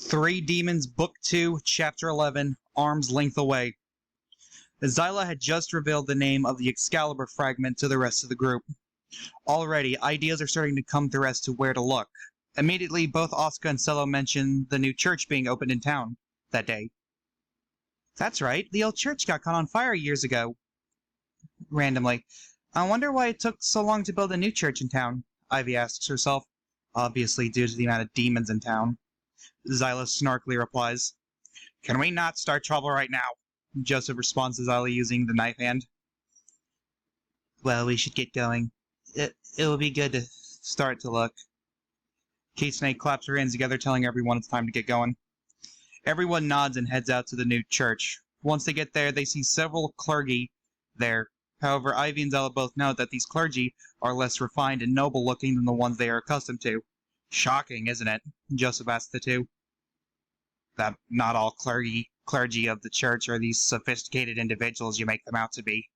Three Demons, Book 2, Chapter 11, Arm's Length Away. Zyla had just revealed the name of the Excalibur fragment to the rest of the group. Already, ideas are starting to come through as to where to look. Immediately, both Asuka and Cello mention the new church being opened in town that day. That's right, the old church got caught on fire years ago. Randomly. I wonder why it took so long to build a new church in town, Ivy asks herself. Obviously due to the amount of demons in town. Zyla snarkily replies. Can we not start trouble right now? Joseph responds to Zyla using the knife hand. Well, we should get going. It will be good to start to look. Kate Snake claps her hands together, telling everyone it's time to get going. Everyone nods and heads out to the new church. Once they get there, they see several clergy there. However, Ivy and Zyla both note that these clergy are less refined and noble-looking than the ones they are accustomed to. Shocking, isn't it? Joseph asks the two. That not all clergy of the church are these sophisticated individuals you make them out to be.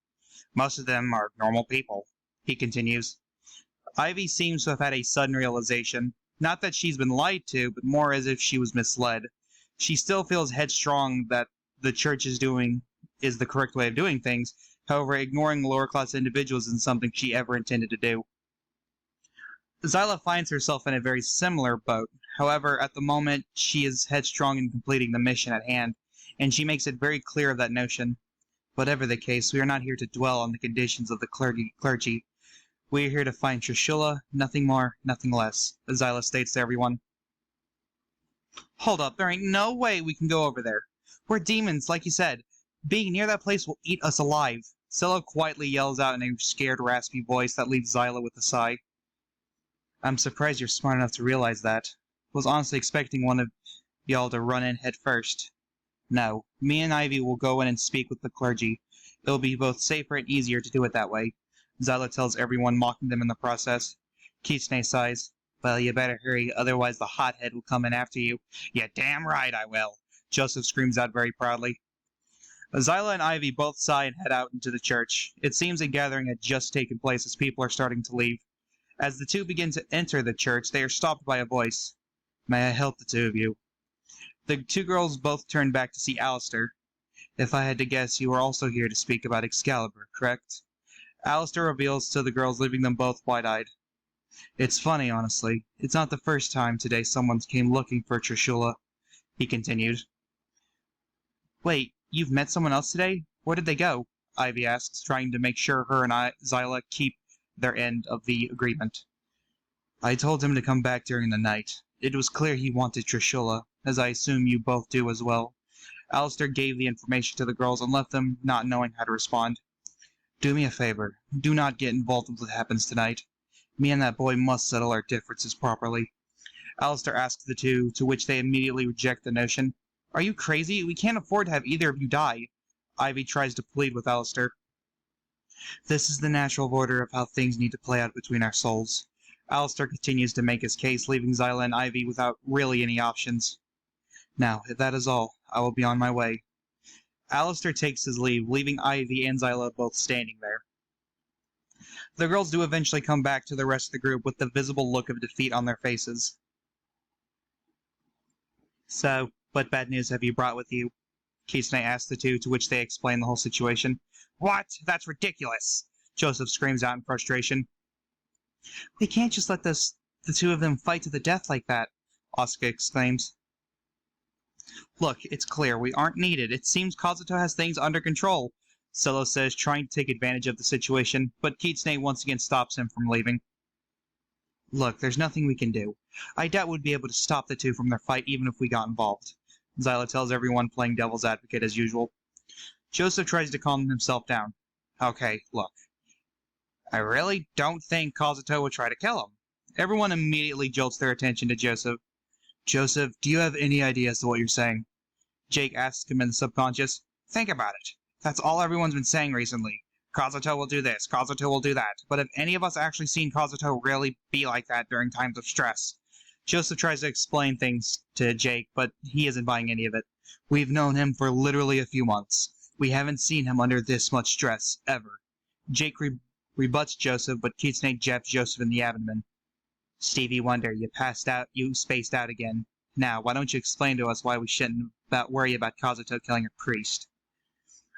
Most of them are normal people, he continues. Ivy seems to have had a sudden realization. Not that she's been lied to, but more as if she was misled. She still feels headstrong that the church is the correct way of doing things. However, ignoring lower-class individuals isn't something she ever intended to do. Zyla finds herself in a very similar boat. However, at the moment, she is headstrong in completing the mission at hand, and she makes it very clear of that notion. Whatever the case, we are not here to dwell on the conditions of the clergy. We are here to find Trishula, nothing more, nothing less, Zyla states to everyone. Hold up, there ain't no way we can go over there. We're demons, like you said. Being near that place will eat us alive. Cello quietly yells out in a scared, raspy voice that leaves Zyla with a sigh. I'm surprised you're smart enough to realize that. Was honestly expecting one of y'all to run in head first. No, me and Ivy will go in and speak with the clergy. It'll be both safer and easier to do it that way. Zyla tells everyone, mocking them in the process. Kitsune sighs. Well, you better hurry, otherwise the hothead will come in after you. Yeah, damn right I will, Joseph screams out very proudly. Zyla and Ivy both sigh and head out into the church. It seems a gathering had just taken place as people are starting to leave. As the two begin to enter the church, they are stopped by a voice. May I help the two of you? The two girls both turn back to see Alistair. If I had to guess, you are also here to speak about Excalibur, correct? Alistair reveals to the girls, leaving them both wide-eyed. It's funny, honestly. It's not the first time today someone came looking for Trishula, he continued. Wait, you've met someone else today? Where did they go? Ivy asks, trying to make sure her and Zyla keep their end of the agreement. I told him to come back during the night. It was clear he wanted Trishula, as I assume you both do as well. Alistair gave the information to the girls and left them not knowing how to respond. Do me a favor. Do not get involved with what happens tonight. Me and that boy must settle our differences properly. Alistair asks the two, to which they immediately reject the notion. Are you crazy? We can't afford to have either of you die. Ivy tries to plead with Alistair. This is the natural order of how things need to play out between our souls. Alistair continues to make his case, leaving Zyla and Ivy without really any options. Now, if that is all, I will be on my way. Alistair takes his leave, leaving Ivy and Zyla both standing there. The girls do eventually come back to the rest of the group with the visible look of defeat on their faces. So, what bad news have you brought with you? Kitsune asks the two, to which they explain the whole situation. What? That's ridiculous! Joseph screams out in frustration. We can't just let the two of them fight to the death like that, Asuka exclaims. Look, it's clear we aren't needed. It seems Kazuto has things under control, Cello says, trying to take advantage of the situation, but Kitsune once again stops him from leaving. Look, there's nothing we can do. I doubt we'd be able to stop the two from their fight even if we got involved, Zyla tells everyone, playing devil's advocate as usual. Joseph tries to calm himself down. Okay, look. I really don't think Kazuto would try to kill him. Everyone immediately jolts their attention to Joseph. Joseph, do you have any idea as to what you're saying? Jake asks him in the subconscious. Think about it. That's all everyone's been saying recently. Kazuto will do this, Kazuto will do that. But have any of us actually seen Kazuto really be like that during times of stress? Joseph tries to explain things to Jake, but he isn't buying any of it. We've known him for literally a few months. We haven't seen him under this much stress, ever. Jake rebuts Joseph, but Kitsune jabs Joseph in the abdomen. Stevie Wonder, you spaced out again. Now, why don't you explain to us why we shouldn't worry about Kazuto killing a priest?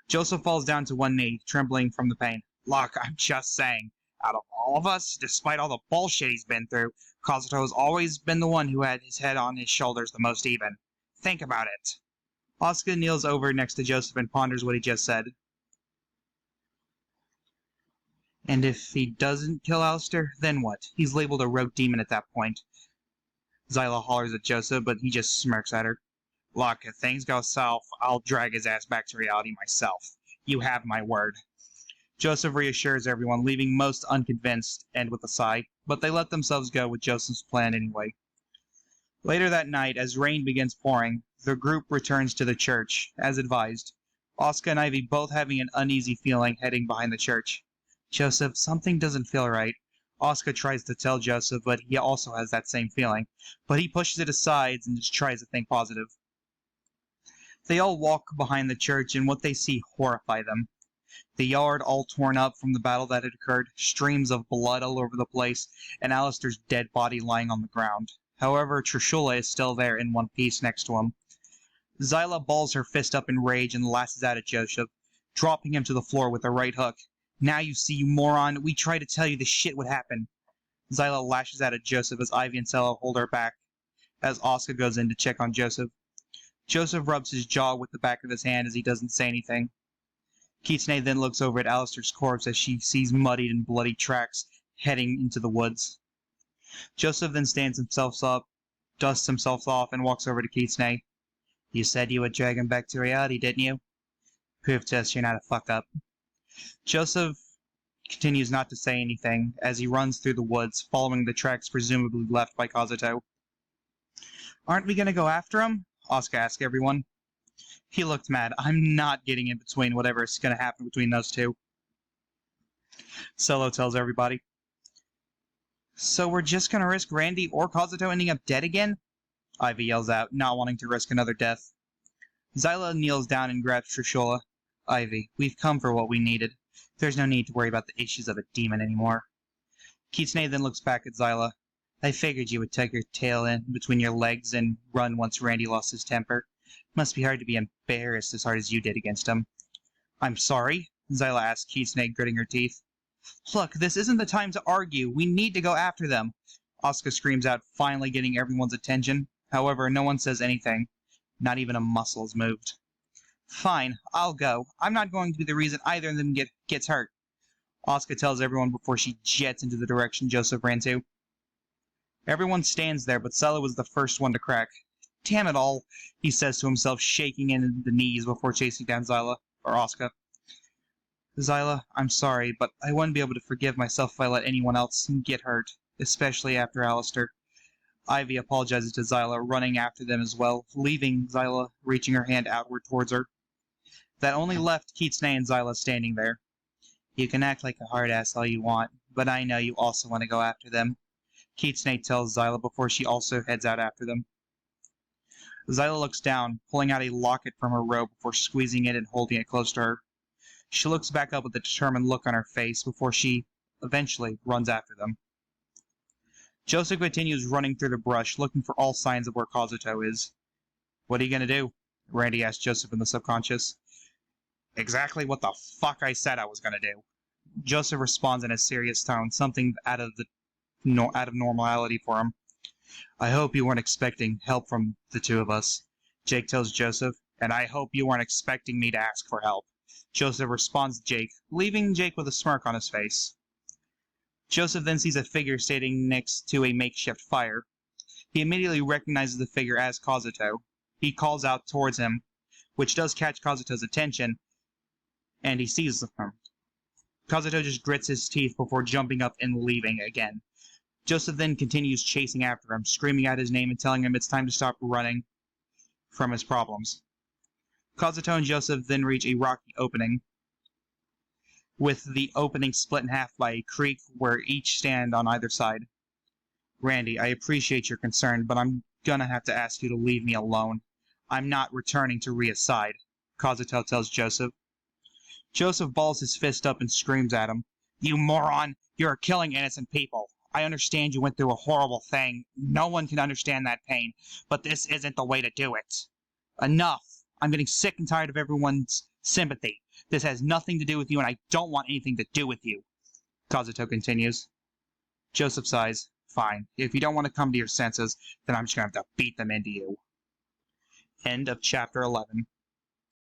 Joseph falls down to one knee, trembling from the pain. Look, I'm just saying, out of all of us, despite all the bullshit he's been through, Kazuto has always been the one who had his head on his shoulders the most even. Think about it. Asuka kneels over next to Joseph and ponders what he just said. And if he doesn't kill Alistair, then what? He's labeled a rogue demon at that point. Zyla hollers at Joseph, but he just smirks at her. Look, if things go south, I'll drag his ass back to reality myself. You have my word. Joseph reassures everyone, leaving most unconvinced and with a sigh, but they let themselves go with Joseph's plan anyway. Later that night, as rain begins pouring, the group returns to the church, as advised. Asuka and Ivy both having an uneasy feeling heading behind the church. Joseph, something doesn't feel right. Asuka tries to tell Joseph, but he also has that same feeling, but he pushes it aside and just tries to think positive. They all walk behind the church, and what they see horrify them. The yard all torn up from the battle that had occurred, streams of blood all over the place, and Alistair's dead body lying on the ground. However, Trishula is still there in one piece next to him. Zyla balls her fist up in rage and lashes out at Joseph, dropping him to the floor with a right hook. Now you see, you moron, we tried to tell you this shit would happen. Zyla lashes out at Joseph as Ivy and Sela hold her back, as Asuka goes in to check on Joseph. Joseph rubs his jaw with the back of his hand as he doesn't say anything. Kitsune then looks over at Alistair's corpse as she sees muddied and bloody tracks heading into the woods. Joseph then stands himself up, dusts himself off, and walks over to Kitsune. You said you would drag him back to reality, didn't you? Prove to us you're not a fuck-up. Joseph continues not to say anything as he runs through the woods, following the tracks presumably left by Kazuto. Aren't we gonna go after him? Asuka asks everyone. He looked mad. I'm not getting in between whatever is gonna happen between those two. Solo tells everybody. So we're just gonna risk Randy or Kazuto ending up dead again? Ivy yells out, not wanting to risk another death. Zyla kneels down and grabs Trishula. Ivy, we've come for what we needed. There's no need to worry about the issues of a demon anymore. Kitsune then looks back at Zyla. I figured you would tuck your tail in between your legs and run once Randy lost his temper. Must be hard to be embarrassed as hard as you did against him. I'm sorry? Zyla asked Kitsune, gritting her teeth. Look, this isn't the time to argue. We need to go after them. Asuka screams out, finally getting everyone's attention. However, no one says anything. Not even a muscle is moved. Fine, I'll go. I'm not going to be the reason either of them gets hurt. Asuka tells everyone before she jets into the direction Joseph ran to. Everyone stands there, but Sela was the first one to crack. Damn it all, he says to himself, shaking in the knees before chasing down Zyla, or Asuka. Zyla, I'm sorry, but I wouldn't be able to forgive myself if I let anyone else get hurt, especially after Alistair. Ivy apologizes to Zyla, running after them as well, leaving Zyla reaching her hand outward towards her. That only left Kitsune and Zyla standing there. You can act like a hard-ass all you want, but I know you also want to go after them. Kitsune tells Zyla before she also heads out after them. Zyla looks down, pulling out a locket from her robe before squeezing it and holding it close to her. She looks back up with a determined look on her face before she eventually runs after them. Joseph continues running through the brush, looking for all signs of where Kazuto is. What are you gonna do? Randy asked Joseph in the subconscious. Exactly what the fuck I said I was gonna do. Joseph responds in a serious tone, something out of normality for him. I hope you weren't expecting help from the two of us. Jake tells Joseph, and I hope you weren't expecting me to ask for help. Joseph responds to Jake, leaving Jake with a smirk on his face. Joseph then sees a figure standing next to a makeshift fire. He immediately recognizes the figure as Kazuto. He calls out towards him, which does catch Kazuto's attention, and he sees him. Kazuto just grits his teeth before jumping up and leaving again. Joseph then continues chasing after him, screaming out his name and telling him it's time to stop running from his problems. Kazuto and Joseph then reach a rocky opening, with the opening split in half by a creek where each stand on either side. Randy, I appreciate your concern, but I'm gonna have to ask you to leave me alone. I'm not returning to Ria's side, Kazuto tells Joseph. Joseph balls his fist up and screams at him. You moron! You're killing innocent people. I understand you went through a horrible thing. No one can understand that pain, but this isn't the way to do it. Enough. I'm getting sick and tired of everyone's sympathy. This has nothing to do with you, and I don't want anything to do with you. Kazuto continues. Joseph sighs. Fine. If you don't want to come to your senses, then I'm just going to have to beat them into you. End of chapter 11.